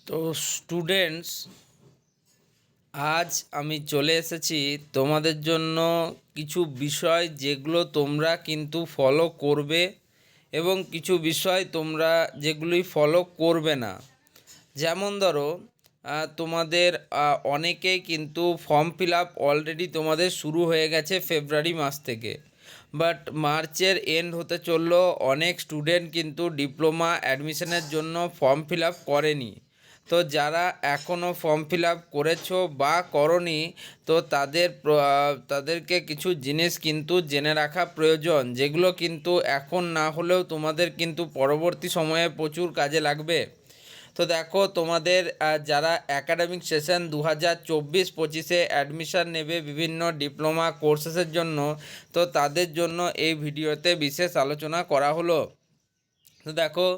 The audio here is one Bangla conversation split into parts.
তো স্টুডেন্টস, আজ আমি চলে এসেছি তোমাদের জন্য কিছু বিষয় যেগুলো তোমরা কিন্তু ফলো করবে এবং কিছু বিষয় তোমরা যেগুলি ফলো করবে না। যেমন ধরো, তোমাদের অনেকেই কিন্তু ফর্ম ফিল আপ অলরেডি তোমাদের শুরু হয়ে গেছে ফেব্রুয়ারি মাস থেকে, বাট মার্চের এন্ড হতে চললো, অনেক স্টুডেন্ট কিন্তু ডিপ্লোমা অ্যাডমিশনের জন্য ফর্ম ফিল আপ করেনি। তো যারা এখনও ফর্ম ফিল আপ করেছো বা করনি, তো তাদেরকে কিছু জিনিস কিন্তু জেনে রাখা প্রয়োজন, যেগুলো কিন্তু এখন না হলেও তোমাদের কিন্তু পরবর্তী সময়ে প্রচুর কাজে লাগবে। তো দেখো, তোমাদের যারা অ্যাকাডেমিক সেশন 2024-25 অ্যাডমিশান নেবে বিভিন্ন ডিপ্লোমা কোর্সেসের জন্য, তো তাদের জন্য এই ভিডিওতে বিশেষ আলোচনা করা হলো। তো দেখো,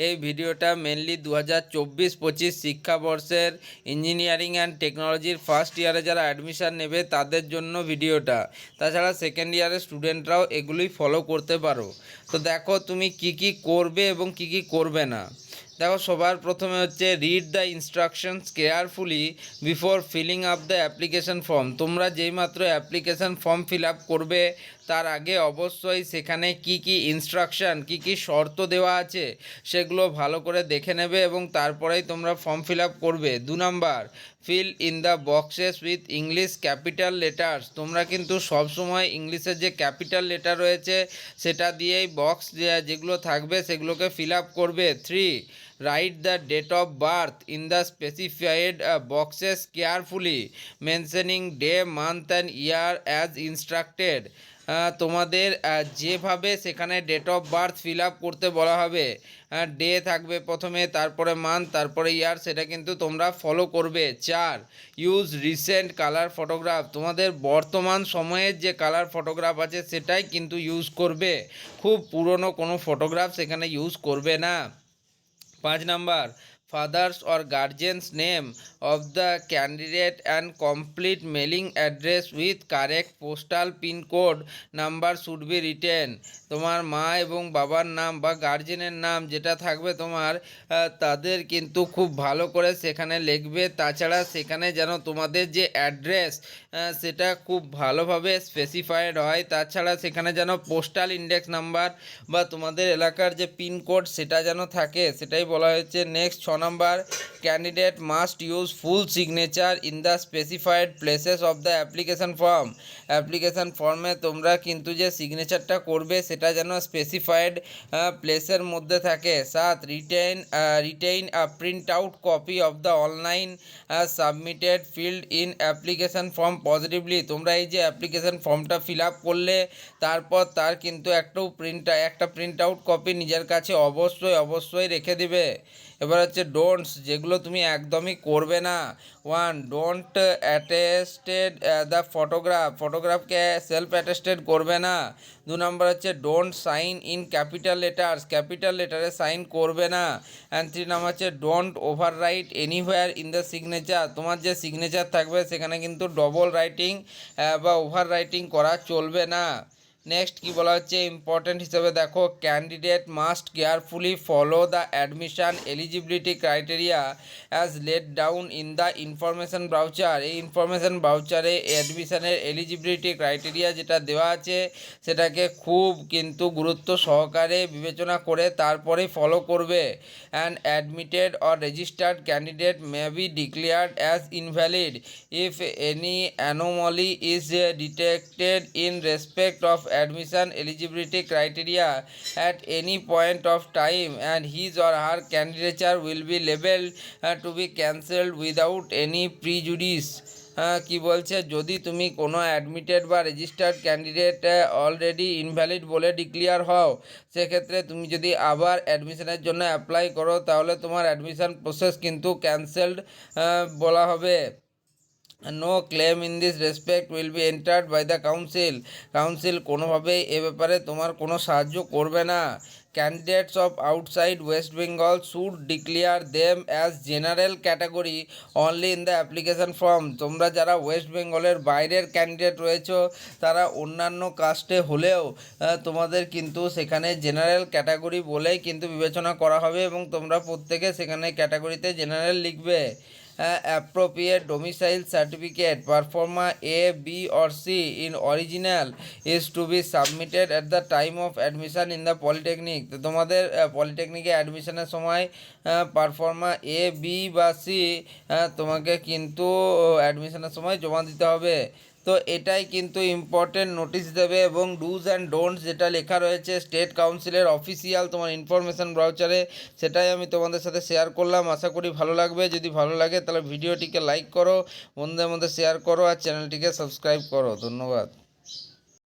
এই ভিডিওটা মেনলি 2024-25 শিক্ষাবর্ষের ইঞ্জিনিয়ারিং অ্যান্ড টেকনোলজির ফার্স্ট ইয়ারে যারা অ্যাডমিশান নেবে তাদের জন্য ভিডিওটা। তাছাড়া সেকেন্ড ইয়ারের স্টুডেন্টরাও এগুলোই ফলো করতে পারো। তো দেখো, তুমি কি কি করবে এবং কি কি করবে না। দেখো, সবার প্রথমে হচ্ছে read the instructions carefully before filling up the application form. তোমরা যেইমাত্র অ্যাপ্লিকেশন ফর্ম ফিল আপ করবে তার আগে অবশ্যই সেখানে কি কি ইনস্ট্রাকশান, কি কি শর্ত দেওয়া আছে সেগুলো ভালো করে দেখে নেবে এবং তারপরেই তোমরা ফর্ম ফিল আপ করবে। 2 number, fill in the boxes with English capital letters. তোমরা কিন্তু সবসময় ইংলিশের যে ক্যাপিটাল লেটার রয়েছে সেটা দিয়েই বক্স যেগুলো থাকবে সেগুলোকে ফিল আপ করবে। 3, write the date of birth in the specified boxes carefully, mentioning day, month and year as instructed. তোমাদের যেভাবে সেখানে date of birth fill up করতে বলা হবে, ডে থাকবে প্রথমে, তারপরে মান্থ, তারপরে ইয়ার, সেটা কিন্তু তোমরা ফলো করবে। 4, ইউজ রিসেন্ট কালার ফটোগ্রাফ। তোমাদের বর্তমান সময়ের যে কালার ফটোগ্রাফ আছে সেটাই কিন্তু ইউজ করবে, খুব পুরনো কোনো ফটোগ্রাফ সেখানে ইউজ করবে না। 5 number, father's or guardian's name of the candidate and complete mailing address with correct postal pincode number should be written. তোমার মা এবং বাবার নাম বা গার্জেনের নাম যেটা থাকবে তোমার, তাদের কিন্তু খুব ভালো করে সেখানে লিখবে। তাছাড়া সেখানে যেন তোমাদের যে অ্যাড্রেস সেটা খুব ভালোভাবে স্পেসিফাইড হয়। তাছাড়া সেখানে যেন পোস্টাল ইন্ডেক্স নাম্বার বা তোমাদের এলাকার যে পিনকোড সেটা যেন থাকে, সেটাই বলা হয়েছে। Next 6 number, candidate must use full signature in the specified places of the application form. Application ফর্মে তোমরা কিন্তু যে সিগনেচারটা করবে সেটা যেন স্পেসিফাইড প্লেসের মধ্যে থাকে। 7, retain a print out copy of the online submitted field in application form positively. তোমরা এই যে অ্যাপ্লিকেশন ফর্মটা ফিল আপ করলে তারপর তার কিন্তু একটা প্রিন্ট আউট কপি নিজের কাছে অবশ্যই রেখে দিবে। এবার হচ্ছে ডোন্টস, যেগুলো তুমি একদমই করবে না। 1, ডোন্ট অ্যাটেস্টেড দ্য ফটোগ্রাফকে সেলফ অ্যাটেস্টেড করবে না। 2 নম্বর হচ্ছে ডোন্ট সাইন ইন ক্যাপিটাল লেটারে সাইন করবে না। অ্যান্ড 3 নম্বর হচ্ছে don't over write anywhere in the signature. তোমার যে সিগনেচার থাকবে সেখানে কিন্তু ডবল রাইটিং বা ওভার রাইটিং করা চলবে না। নেক্সট কি বলা হচ্ছে ইম্পর্টেন্ট হিসেবে, দেখো, candidate must carefully follow the admission eligibility criteria as laid down in the information brochure. এই ইনফরমেশন ব্রাউচারে অ্যাডমিশনের এলিজিবিলিটি ক্রাইটেরিয়া যেটা দেওয়া আছে সেটাকে খুব কিন্তু গুরুত্ব সহকারে বিবেচনা করে তারপরেই ফলো করবে। And admitted or registered candidate may be declared as invalid if any anomaly is detected in respect of admission eligibility criteria at any point of time, and his or her candidature will be labeled to be cancelled without any prejudice. কি বলছে, যদি তুমি কোনো অ্যাডমিটেড বা রেজিস্টার্ড ক্যান্ডিডেট অলরেডি ইনভ্যালিড বলে ডিক্লেয়ার হও, সেক্ষেত্রে তুমি যদি আবার অ্যাডমিশনের জন্য অ্যাপ্লাই করো তাহলে তোমার অ্যাডমিশন প্রসেস কিন্তু ক্যান্সেলড বলা হবে। No claim in this respect will be entered by the council. Council কোনোভাবেই এ ব্যাপারে তোমার কোনো সাহায্য করবে না। candidates of outside West Bengal should declare them as general category only in the application form। তোমরা যারা ওয়েস্ট বেঙ্গলের বাইরের ক্যান্ডিডেট রয়েছো তারা অন্যান্য কাস্টে হলেও তোমাদের কিন্তু সেখানে জেনারেল ক্যাটাগরি বলেই কিন্তু বিবেচনা করা হবে এবং তোমরা প্রত্যেকে সেখানে ক্যাটাগরিতে জেনারেল লিখবে। appropriate domicile certificate performa A, B or C in original is to be submitted at the time of admission in the polytechnic। তো তোমাদের পলিটেকনিকে অ্যাডমিশনের সময় পারফর্মা এ বি বা সি তোমাকে কিন্তু অ্যাডমিশনের সময় জমা দিতে হবে। তো এটাই কিন্তু ইম্পর্টেন্ট নোটিশ দেবে এবং ডুজ অ্যান্ড ডোন্টস যেটা লেখা রয়েছে স্টেট কাউন্সিলের অফিসিয়াল তোমার ইনফরমেশান ব্রাউচারে, সেটাই আমি তোমাদের সাথে শেয়ার করলাম। আশা করি ভালো লাগবে। যদি ভালো লাগে তাহলে ভিডিওটিকে লাইক করো, বন্ধুদের মধ্যে শেয়ার করো আর চ্যানেলটিকে সাবস্ক্রাইব করো। ধন্যবাদ।